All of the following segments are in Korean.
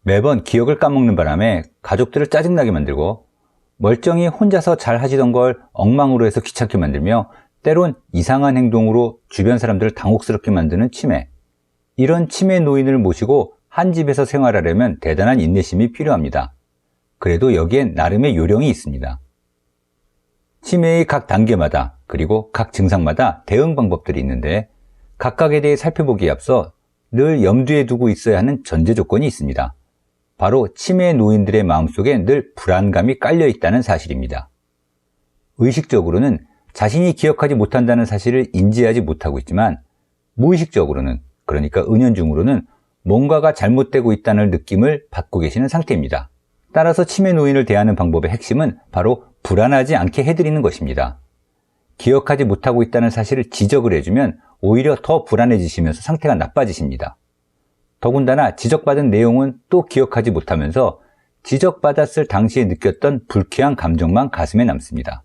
매번 기억을 까먹는 바람에 가족들을 짜증나게 만들고 멀쩡히 혼자서 잘 하시던 걸 엉망으로 해서 귀찮게 만들며 때론 이상한 행동으로 주변 사람들을 당혹스럽게 만드는 치매. 이런 치매 노인을 모시고 한 집에서 생활하려면 대단한 인내심이 필요합니다. 그래도 여기엔 나름의 요령이 있습니다. 치매의 각 단계마다 그리고 각 증상마다 대응 방법들이 있는데 각각에 대해 살펴보기에 앞서 늘 염두에 두고 있어야 하는 전제 조건이 있습니다. 바로 치매 노인들의 마음속에 늘 불안감이 깔려 있다는 사실입니다. 의식적으로는 자신이 기억하지 못한다는 사실을 인지하지 못하고 있지만 무의식적으로는, 그러니까 은연중으로는 뭔가가 잘못되고 있다는 느낌을 받고 계시는 상태입니다. 따라서 치매 노인을 대하는 방법의 핵심은 바로 불안하지 않게 해드리는 것입니다. 기억하지 못하고 있다는 사실을 지적을 해주면 오히려 더 불안해지시면서 상태가 나빠지십니다. 더군다나 지적받은 내용은 또 기억하지 못하면서 지적받았을 당시에 느꼈던 불쾌한 감정만 가슴에 남습니다.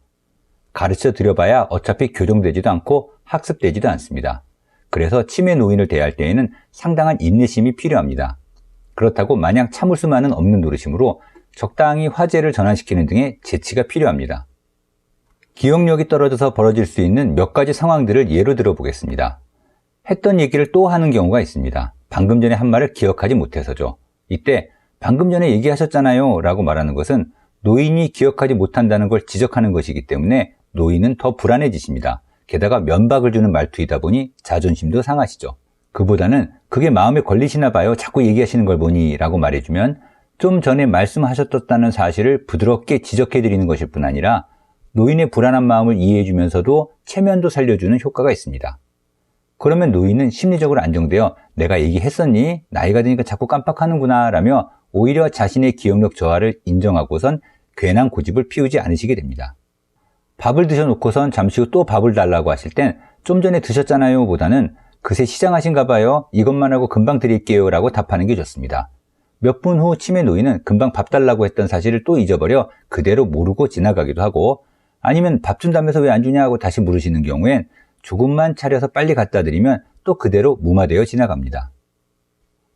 가르쳐 드려봐야 어차피 교정되지도 않고 학습되지도 않습니다. 그래서 치매 노인을 대할 때에는 상당한 인내심이 필요합니다. 그렇다고 마냥 참을 수만은 없는 노릇이므로 적당히 화제를 전환시키는 등의 재치가 필요합니다. 기억력이 떨어져서 벌어질 수 있는 몇 가지 상황들을 예로 들어보겠습니다. 했던 얘기를 또 하는 경우가 있습니다. 방금 전에 한 말을 기억하지 못해서죠. 이때 방금 전에 얘기하셨잖아요 라고 말하는 것은 노인이 기억하지 못한다는 걸 지적하는 것이기 때문에 노인은 더 불안해지십니다. 게다가 면박을 주는 말투이다 보니 자존심도 상하시죠. 그보다는 그게 마음에 걸리시나 봐요. 자꾸 얘기하시는 걸 보니 라고 말해주면 좀 전에 말씀하셨다는 사실을 부드럽게 지적해드리는 것일 뿐 아니라 노인의 불안한 마음을 이해해주면서도 체면도 살려주는 효과가 있습니다. 그러면 노인은 심리적으로 안정되어 내가 얘기했었니? 나이가 드니까 자꾸 깜빡하는구나 라며 오히려 자신의 기억력 저하를 인정하고선 괜한 고집을 피우지 않으시게 됩니다. 밥을 드셔놓고선 잠시 후 또 밥을 달라고 하실 땐 좀 전에 드셨잖아요 보다는 그새 시장하신가 봐요. 이것만 하고 금방 드릴게요 라고 답하는 게 좋습니다. 몇 분 후 치매 노인은 금방 밥 달라고 했던 사실을 또 잊어버려 그대로 모르고 지나가기도 하고 아니면 밥 준다면서 왜 안 주냐 하고 다시 물으시는 경우엔 조금만 차려서 빨리 갖다 드리면 또 그대로 무마되어 지나갑니다.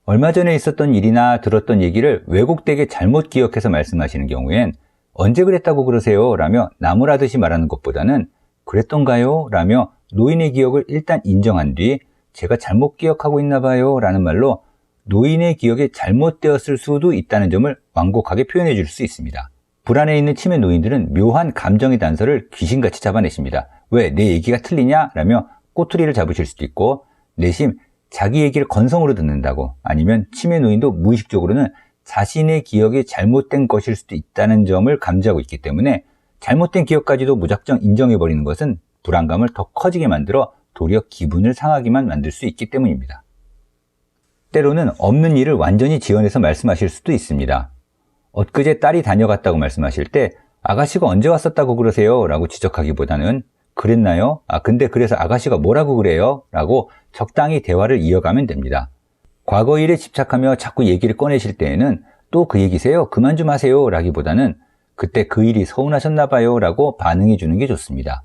얼마 전에 있었던 일이나 들었던 얘기를 왜곡되게 잘못 기억해서 말씀하시는 경우엔 언제 그랬다고 그러세요? 라며 나무라듯이 말하는 것보다는 그랬던가요? 라며 노인의 기억을 일단 인정한 뒤 제가 잘못 기억하고 있나 봐요 라는 말로 노인의 기억이 잘못되었을 수도 있다는 점을 완곡하게 표현해 줄 수 있습니다. 불안해 있는 치매 노인들은 묘한 감정의 단서를 귀신같이 잡아내십니다. 왜 내 얘기가 틀리냐? 라며 꼬투리를 잡으실 수도 있고 내심 자기 얘기를 건성으로 듣는다고 아니면 치매 노인도 무의식적으로는 자신의 기억이 잘못된 것일 수도 있다는 점을 감지하고 있기 때문에 잘못된 기억까지도 무작정 인정해버리는 것은 불안감을 더 커지게 만들어 도리어 기분을 상하게만 만들 수 있기 때문입니다. 때로는 없는 일을 완전히 지어내서 말씀하실 수도 있습니다. 엊그제 딸이 다녀갔다고 말씀하실 때 아가씨가 언제 왔었다고 그러세요? 라고 지적하기보다는 그랬나요? 근데 그래서 아가씨가 뭐라고 그래요? 라고 적당히 대화를 이어가면 됩니다. 과거 일에 집착하며 자꾸 얘기를 꺼내실 때에는 또 그 얘기세요? 그만 좀 하세요 라기보다는 그때 그 일이 서운하셨나 봐요 라고 반응해 주는 게 좋습니다.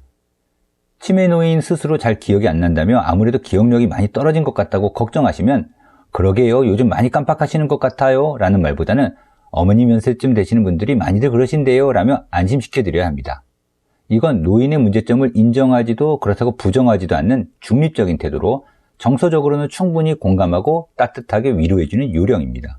치매 노인 스스로 잘 기억이 안 난다며 아무래도 기억력이 많이 떨어진 것 같다고 걱정하시면 그러게요 요즘 많이 깜빡하시는 것 같아요 라는 말보다는 어머님 연세쯤 되시는 분들이 많이들 그러신데요 라며 안심시켜 드려야 합니다. 이건 노인의 문제점을 인정하지도 그렇다고 부정하지도 않는 중립적인 태도로 정서적으로는 충분히 공감하고 따뜻하게 위로해주는 요령입니다.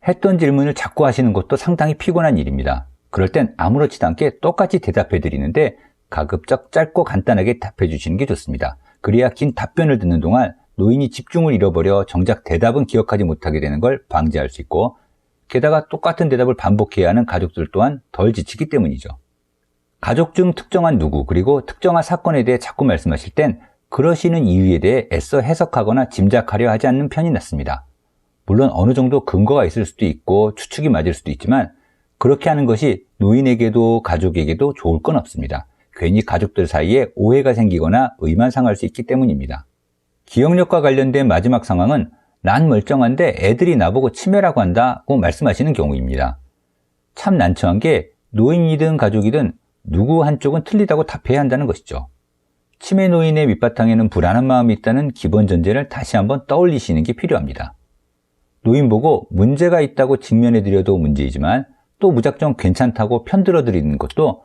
했던 질문을 자꾸 하시는 것도 상당히 피곤한 일입니다. 그럴 땐 아무렇지도 않게 똑같이 대답해 드리는데 가급적 짧고 간단하게 답해 주시는 게 좋습니다. 그래야 긴 답변을 듣는 동안 노인이 집중을 잃어버려 정작 대답은 기억하지 못하게 되는 걸 방지할 수 있고 게다가 똑같은 대답을 반복해야 하는 가족들 또한 덜 지치기 때문이죠. 가족 중 특정한 누구 그리고 특정한 사건에 대해 자꾸 말씀하실 땐 그러시는 이유에 대해 애써 해석하거나 짐작하려 하지 않는 편이 낫습니다. 물론 어느 정도 근거가 있을 수도 있고 추측이 맞을 수도 있지만 그렇게 하는 것이 노인에게도 가족에게도 좋을 건 없습니다. 괜히 가족들 사이에 오해가 생기거나 의만 상할 수 있기 때문입니다. 기억력과 관련된 마지막 상황은 난 멀쩡한데 애들이 나보고 치매라고 한다고 말씀하시는 경우입니다. 참 난처한 게 노인이든 가족이든 누구 한쪽은 틀리다고 답해야 한다는 것이죠. 치매 노인의 밑바탕에는 불안한 마음이 있다는 기본 전제를 다시 한번 떠올리시는 게 필요합니다. 노인 보고 문제가 있다고 직면해드려도 문제이지만 또 무작정 괜찮다고 편들어드리는 것도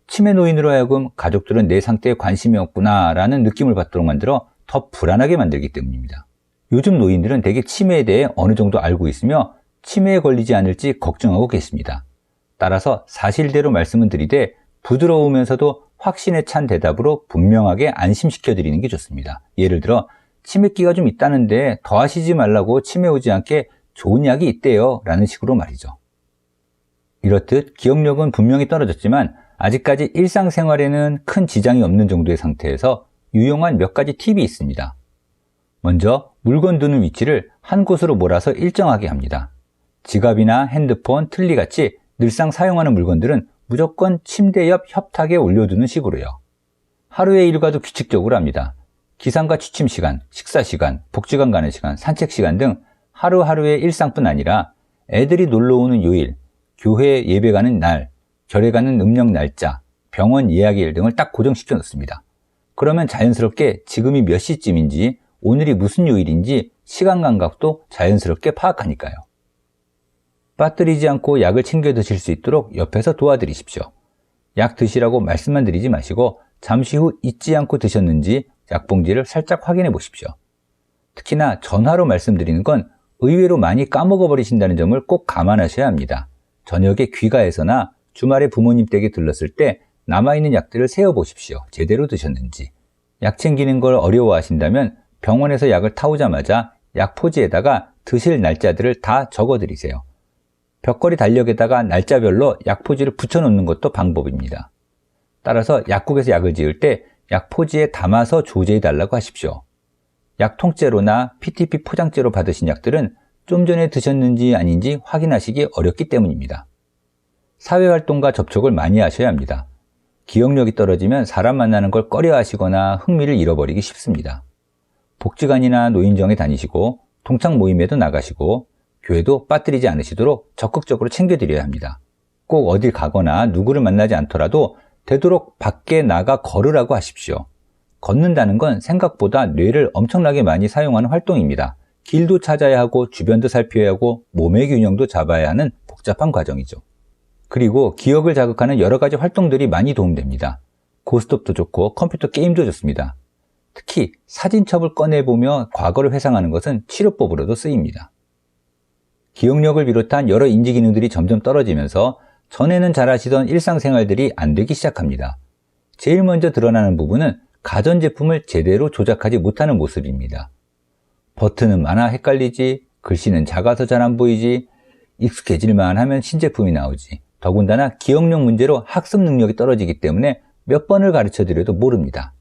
치매 노인으로 하여금 가족들은 내 상태에 관심이 없구나 라는 느낌을 받도록 만들어 더 불안하게 만들기 때문입니다. 요즘 노인들은 대개 치매에 대해 어느 정도 알고 있으며 치매에 걸리지 않을지 걱정하고 계십니다. 따라서 사실대로 말씀을 드리되 부드러우면서도 확신에 찬 대답으로 분명하게 안심시켜드리는 게 좋습니다. 예를 들어 치매기가 좀 있다는데 더 하시지 말라고 치매 오지 않게 좋은 약이 있대요 라는 식으로 말이죠. 이렇듯 기억력은 분명히 떨어졌지만 아직까지 일상생활에는 큰 지장이 없는 정도의 상태에서 유용한 몇 가지 팁이 있습니다. 먼저 물건 두는 위치를 한 곳으로 몰아서 일정하게 합니다. 지갑이나 핸드폰, 틀니같이 늘상 사용하는 물건들은 무조건 침대 옆 협탁에 올려두는 식으로요. 하루의 일과도 규칙적으로 합니다. 기상과 취침 시간, 식사 시간, 복지관 가는 시간, 산책 시간 등 하루하루의 일상뿐 아니라 애들이 놀러 오는 요일, 교회 예배 가는 날, 절에 가는 음력 날짜, 병원 예약일 등을 딱 고정시켜 놓습니다. 그러면 자연스럽게 지금이 몇 시쯤인지, 오늘이 무슨 요일인지 시간 감각도 자연스럽게 파악하니까요. 빠뜨리지 않고 약을 챙겨 드실 수 있도록 옆에서 도와드리십시오. 약 드시라고 말씀만 드리지 마시고 잠시 후 잊지 않고 드셨는지 약봉지를 살짝 확인해 보십시오. 특히나 전화로 말씀드리는 건 의외로 많이 까먹어 버리신다는 점을 꼭 감안하셔야 합니다. 저녁에 귀가해서나 주말에 부모님 댁에 들렀을 때 남아있는 약들을 세어보십시오. 제대로 드셨는지. 약 챙기는 걸 어려워하신다면 병원에서 약을 타오자마자 약 포지에다가 드실 날짜들을 다 적어드리세요. 벽걸이 달력에다가 날짜별로 약 포지를 붙여놓는 것도 방법입니다. 따라서 약국에서 약을 지을 때 약 포지에 담아서 조제해달라고 하십시오. 약 통째로나 PTP 포장째로 받으신 약들은 좀 전에 드셨는지 아닌지 확인하시기 어렵기 때문입니다. 사회활동과 접촉을 많이 하셔야 합니다. 기억력이 떨어지면 사람 만나는 걸 꺼려하시거나 흥미를 잃어버리기 쉽습니다. 복지관이나 노인정에 다니시고 동창 모임에도 나가시고 교회도 빠뜨리지 않으시도록 적극적으로 챙겨드려야 합니다. 꼭 어딜 가거나 누구를 만나지 않더라도 되도록 밖에 나가 걸으라고 하십시오. 걷는다는 건 생각보다 뇌를 엄청나게 많이 사용하는 활동입니다. 길도 찾아야 하고 주변도 살펴야 하고 몸의 균형도 잡아야 하는 복잡한 과정이죠. 그리고 기억을 자극하는 여러 가지 활동들이 많이 도움됩니다. 고스톱도 좋고 컴퓨터 게임도 좋습니다. 특히 사진첩을 꺼내보며 과거를 회상하는 것은 치료법으로도 쓰입니다. 기억력을 비롯한 여러 인지 기능들이 점점 떨어지면서 전에는 잘하시던 일상생활들이 안 되기 시작합니다. 제일 먼저 드러나는 부분은 가전제품을 제대로 조작하지 못하는 모습입니다. 버튼은 많아 헷갈리지, 글씨는 작아서 잘 안 보이지, 익숙해질만 하면 신제품이 나오지. 더군다나 기억력 문제로 학습 능력이 떨어지기 때문에 몇 번을 가르쳐드려도 모릅니다.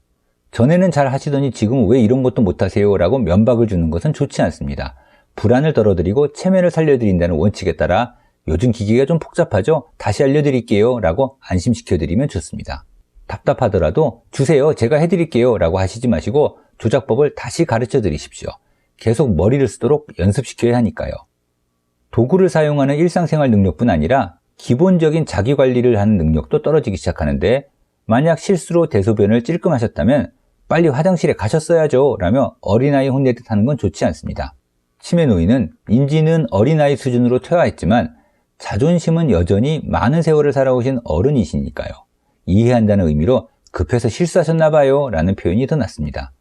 전에는 잘 하시더니 지금은 왜 이런 것도 못하세요? 라고 면박을 주는 것은 좋지 않습니다. 불안을 덜어드리고 체면을 살려드린다는 원칙에 따라 요즘 기기가 좀 복잡하죠? 다시 알려드릴게요 라고 안심시켜드리면 좋습니다. 답답하더라도 주세요, 제가 해드릴게요 라고 하시지 마시고 조작법을 다시 가르쳐 드리십시오. 계속 머리를 쓰도록 연습시켜야 하니까요. 도구를 사용하는 일상생활 능력뿐 아니라 기본적인 자기관리를 하는 능력도 떨어지기 시작하는데, 만약 실수로 대소변을 찔끔하셨다면 빨리 화장실에 가셨어야죠 라며 어린아이 혼내듯 하는 건 좋지 않습니다. 치매 노인은 인지는 어린아이 수준으로 퇴화했지만 자존심은 여전히 많은 세월을 살아오신 어른이시니까요. 이해한다는 의미로 급해서 실수하셨나봐요 라는 표현이 더 낫습니다.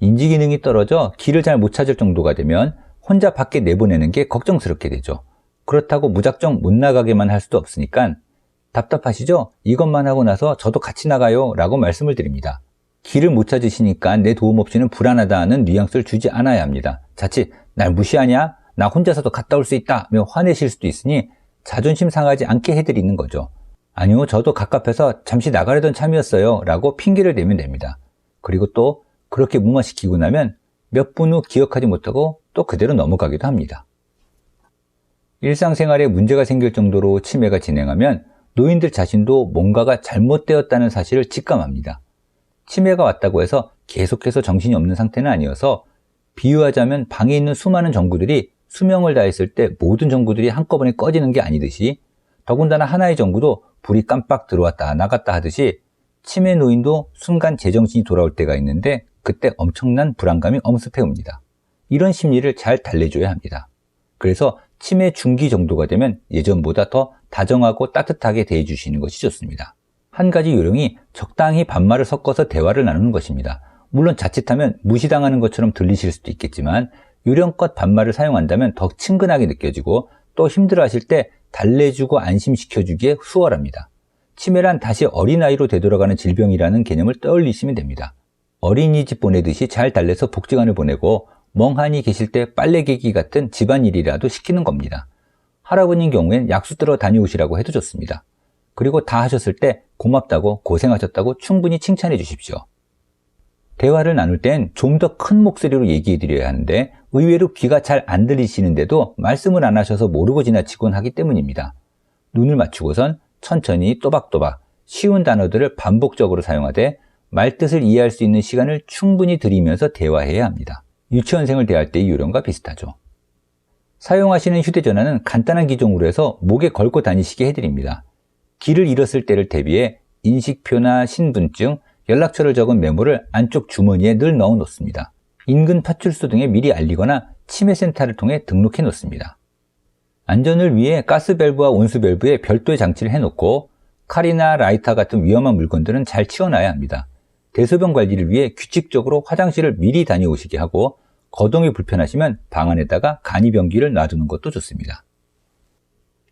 인지기능이 떨어져 길을 잘 못 찾을 정도가 되면 혼자 밖에 내보내는 게 걱정스럽게 되죠. 그렇다고 무작정 못 나가게만 할 수도 없으니까 답답하시죠? 이것만 하고 나서 저도 같이 나가요 라고 말씀을 드립니다. 길을 못 찾으시니까 내 도움 없이는 불안하다는 뉘앙스를 주지 않아야 합니다. 자칫 날 무시하냐? 나 혼자서도 갔다 올 수 있다 며 화내실 수도 있으니 자존심 상하지 않게 해드리는 거죠. 아니요, 저도 갑갑해서 잠시 나가려던 참이었어요 라고 핑계를 대면 됩니다. 그리고 또 그렇게 무마시키고 나면 몇 분 후 기억하지 못하고 또 그대로 넘어가기도 합니다. 일상생활에 문제가 생길 정도로 치매가 진행하면 노인들 자신도 뭔가가 잘못되었다는 사실을 직감합니다. 치매가 왔다고 해서 계속해서 정신이 없는 상태는 아니어서 비유하자면 방에 있는 수많은 전구들이 수명을 다했을 때 모든 전구들이 한꺼번에 꺼지는 게 아니듯이, 더군다나 하나의 전구도 불이 깜빡 들어왔다 나갔다 하듯이 치매 노인도 순간 제정신이 돌아올 때가 있는데 그때 엄청난 불안감이 엄습해 옵니다. 이런 심리를 잘 달래줘야 합니다. 그래서 치매 중기 정도가 되면 예전보다 더 다정하고 따뜻하게 대해주시는 것이 좋습니다. 한 가지 요령이 적당히 반말을 섞어서 대화를 나누는 것입니다. 물론 자칫하면 무시당하는 것처럼 들리실 수도 있겠지만 요령껏 반말을 사용한다면 더 친근하게 느껴지고 또 힘들어하실 때 달래주고 안심시켜주기에 수월합니다. 치매란 다시 어린아이로 되돌아가는 질병이라는 개념을 떠올리시면 됩니다. 어린이집 보내듯이 잘 달래서 복지관을 보내고 멍하니 계실 때 빨래 개기 같은 집안일이라도 시키는 겁니다. 할아버님 경우엔 약수 들어 다녀오시라고 해도 좋습니다. 그리고 다 하셨을 때 고맙다고 고생하셨다고 충분히 칭찬해 주십시오. 대화를 나눌 땐 좀 더 큰 목소리로 얘기해 드려야 하는데 의외로 귀가 잘 안 들리시는데도 말씀을 안 하셔서 모르고 지나치곤 하기 때문입니다. 눈을 맞추고선 천천히 또박또박 쉬운 단어들을 반복적으로 사용하되 말뜻을 이해할 수 있는 시간을 충분히 들이면서 대화해야 합니다. 유치원생을 대할 때의 요령과 비슷하죠. 사용하시는 휴대전화는 간단한 기종으로 해서 목에 걸고 다니시게 해드립니다. 길을 잃었을 때를 대비해 인식표나 신분증, 연락처를 적은 메모를 안쪽 주머니에 늘 넣어 놓습니다. 인근 파출소 등에 미리 알리거나 치매센터를 통해 등록해 놓습니다. 안전을 위해 가스밸브와 온수밸브에 별도의 장치를 해놓고 칼이나 라이터 같은 위험한 물건들은 잘 치워놔야 합니다. 대소변 관리를 위해 규칙적으로 화장실을 미리 다녀오시게 하고 거동이 불편하시면 방 안에다가 간이병기를 놔두는 것도 좋습니다.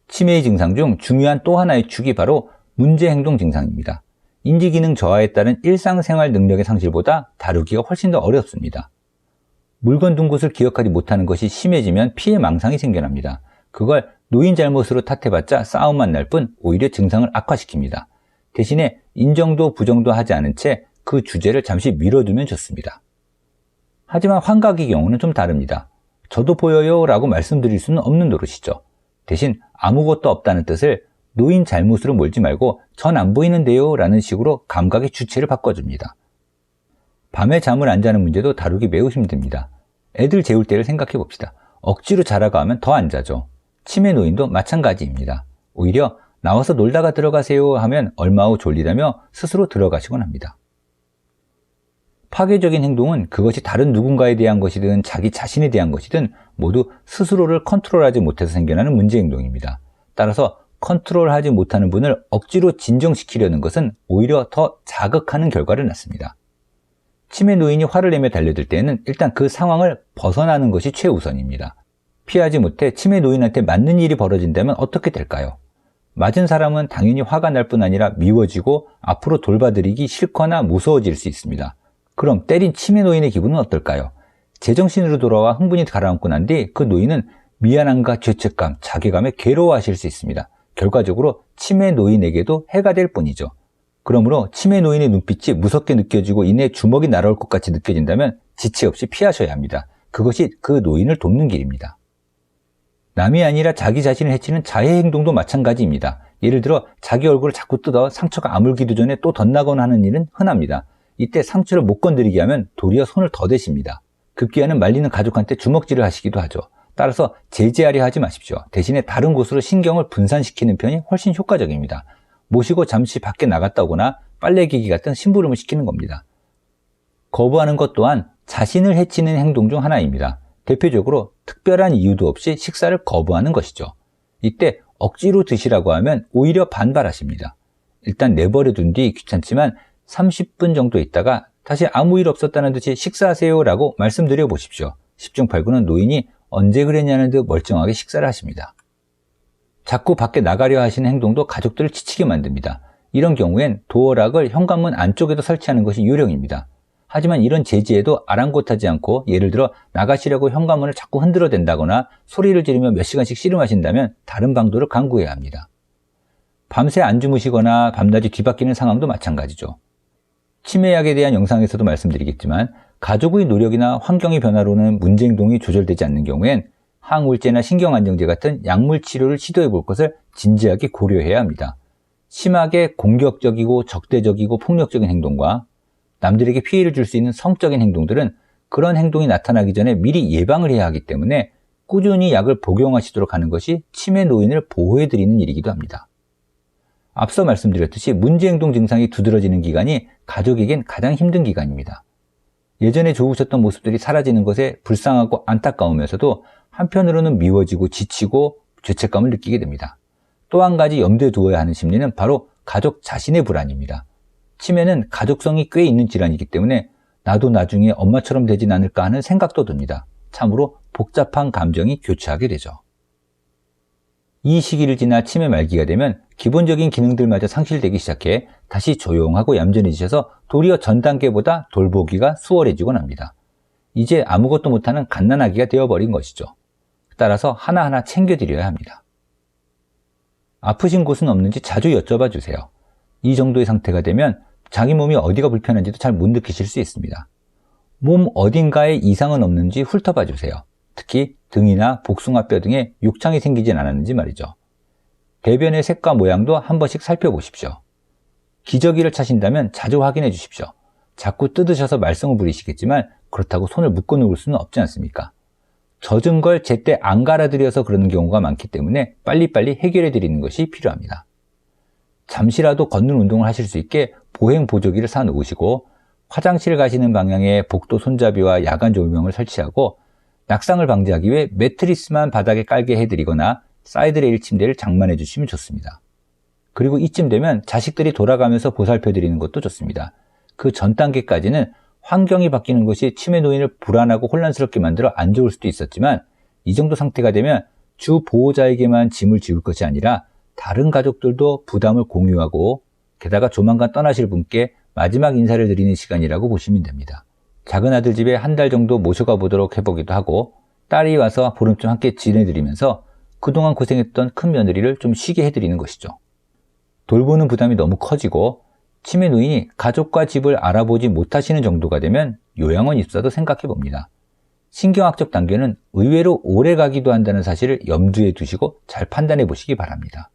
치매의 증상 중 중요한 또 하나의 축이 바로 문제행동 증상입니다. 인지기능 저하에 따른 일상생활 능력의 상실보다 다루기가 훨씬 더 어렵습니다. 물건 둔 곳을 기억하지 못하는 것이 심해지면 피해 망상이 생겨납니다. 그걸 노인 잘못으로 탓해봤자 싸움만 날 뿐 오히려 증상을 악화시킵니다. 대신에 인정도 부정도 하지 않은 채 그 주제를 잠시 미뤄두면 좋습니다. 하지만 환각의 경우는 좀 다릅니다. 저도 보여요 라고 말씀드릴 수는 없는 노릇이죠. 대신 아무것도 없다는 뜻을 노인 잘못으로 몰지 말고 전 안 보이는데요 라는 식으로 감각의 주체를 바꿔줍니다. 밤에 잠을 안 자는 문제도 다루기 매우 힘듭니다. 애들 재울 때를 생각해 봅시다. 억지로 자라고 하면 더 안 자죠. 치매 노인도 마찬가지입니다. 오히려 나와서 놀다가 들어가세요 하면 얼마 후 졸리다며 스스로 들어가시곤 합니다. 파괴적인 행동은 그것이 다른 누군가에 대한 것이든 자기 자신에 대한 것이든 모두 스스로를 컨트롤하지 못해서 생겨나는 문제 행동입니다. 따라서 컨트롤하지 못하는 분을 억지로 진정시키려는 것은 오히려 더 자극하는 결과를 낳습니다. 치매 노인이 화를 내며 달려들 때에는 일단 그 상황을 벗어나는 것이 최우선입니다. 피하지 못해 치매 노인한테 맞는 일이 벌어진다면 어떻게 될까요? 맞은 사람은 당연히 화가 날 뿐 아니라 미워지고 앞으로 돌봐드리기 싫거나 무서워질 수 있습니다. 그럼 때린 치매 노인의 기분은 어떨까요? 제정신으로 돌아와 흥분이 가라앉고 난 뒤 그 노인은 미안함과 죄책감, 자괴감에 괴로워하실 수 있습니다. 결과적으로 치매 노인에게도 해가 될 뿐이죠. 그러므로 치매 노인의 눈빛이 무섭게 느껴지고 이내 주먹이 날아올 것 같이 느껴진다면 지체 없이 피하셔야 합니다. 그것이 그 노인을 돕는 길입니다. 남이 아니라 자기 자신을 해치는 자해 행동도 마찬가지입니다. 예를 들어 자기 얼굴을 자꾸 뜯어 상처가 아물기도 전에 또 덧나거나 하는 일은 흔합니다. 이때 상처를 못 건드리게 하면 도리어 손을 더 대십니다. 급기야는 말리는 가족한테 주먹질을 하시기도 하죠. 따라서 제지하려 하지 마십시오. 대신에 다른 곳으로 신경을 분산시키는 편이 훨씬 효과적입니다. 모시고 잠시 밖에 나갔다 오거나 빨래기기 같은 심부름을 시키는 겁니다. 거부하는 것 또한 자신을 해치는 행동 중 하나입니다. 대표적으로 특별한 이유도 없이 식사를 거부하는 것이죠. 이때 억지로 드시라고 하면 오히려 반발하십니다. 일단 내버려 둔 뒤 귀찮지만 30분 정도 있다가 다시 아무 일 없었다는 듯이 식사하세요 라고 말씀드려 보십시오. 10중 8구는 노인이 언제 그랬냐는 듯 멀쩡하게 식사를 하십니다. 자꾸 밖에 나가려 하시는 행동도 가족들을 지치게 만듭니다. 이런 경우엔 도어락을 현관문 안쪽에도 설치하는 것이 요령입니다. 하지만 이런 제지에도 아랑곳하지 않고 예를 들어 나가시려고 현관문을 자꾸 흔들어 댄다거나 소리를 지르며 몇 시간씩 씨름하신다면 다른 방도를 강구해야 합니다. 밤새 안 주무시거나 밤낮이 뒤바뀌는 상황도 마찬가지죠. 치매약에 대한 영상에서도 말씀드리겠지만 가족의 노력이나 환경의 변화로는 문제 행동이 조절되지 않는 경우엔 항우울제나 신경안정제 같은 약물 치료를 시도해 볼 것을 진지하게 고려해야 합니다. 심하게 공격적이고 적대적이고 폭력적인 행동과 남들에게 피해를 줄 수 있는 성적인 행동들은 그런 행동이 나타나기 전에 미리 예방을 해야 하기 때문에 꾸준히 약을 복용하시도록 하는 것이 치매 노인을 보호해드리는 일이기도 합니다. 앞서 말씀드렸듯이 문제행동 증상이 두드러지는 기간이 가족에겐 가장 힘든 기간입니다. 예전에 좋으셨던 모습들이 사라지는 것에 불쌍하고 안타까우면서도 한편으로는 미워지고 지치고 죄책감을 느끼게 됩니다. 또 한 가지 염두에 두어야 하는 심리는 바로 가족 자신의 불안입니다. 치매는 가족성이 꽤 있는 질환이기 때문에 나도 나중에 엄마처럼 되진 않을까 하는 생각도 듭니다. 참으로 복잡한 감정이 교차하게 되죠. 이 시기를 지나 치매 말기가 되면 기본적인 기능들마저 상실되기 시작해 다시 조용하고 얌전해지셔서 도리어 전 단계보다 돌보기가 수월해지곤 합니다. 이제 아무것도 못하는 갓난아기가 되어버린 것이죠. 따라서 하나하나 챙겨드려야 합니다. 아프신 곳은 없는지 자주 여쭤봐 주세요. 이 정도의 상태가 되면 자기 몸이 어디가 불편한지도 잘 못 느끼실 수 있습니다. 몸 어딘가에 이상은 없는지 훑어봐 주세요. 특히 등이나 복숭아뼈 등에 욕창이 생기진 않았는지 말이죠. 대변의 색과 모양도 한 번씩 살펴보십시오. 기저귀를 차신다면 자주 확인해 주십시오. 자꾸 뜯으셔서 말썽을 부리시겠지만 그렇다고 손을 묶어 놓을 수는 없지 않습니까? 젖은 걸 제때 안 갈아들여서 그러는 경우가 많기 때문에 빨리빨리 해결해 드리는 것이 필요합니다. 잠시라도 걷는 운동을 하실 수 있게 보행 보조기를 사 놓으시고 화장실 가시는 방향에 복도 손잡이와 야간 조명을 설치하고 낙상을 방지하기 위해 매트리스만 바닥에 깔게 해드리거나 사이드 레일 침대를 장만해 주시면 좋습니다. 그리고 이쯤 되면 자식들이 돌아가면서 보살펴 드리는 것도 좋습니다. 그 전 단계까지는 환경이 바뀌는 것이 치매 노인을 불안하고 혼란스럽게 만들어 안 좋을 수도 있었지만 이 정도 상태가 되면 주 보호자에게만 짐을 지울 것이 아니라 다른 가족들도 부담을 공유하고 게다가 조만간 떠나실 분께 마지막 인사를 드리는 시간이라고 보시면 됩니다. 작은 아들 집에 한 달 정도 모셔가 보도록 해보기도 하고 딸이 와서 보름쯤 함께 지내드리면서 그동안 고생했던 큰 며느리를 좀 쉬게 해드리는 것이죠. 돌보는 부담이 너무 커지고 치매 노인이 가족과 집을 알아보지 못하시는 정도가 되면 요양원 입사도 생각해 봅니다. 신경학적 단계는 의외로 오래 가기도 한다는 사실을 염두에 두시고 잘 판단해 보시기 바랍니다.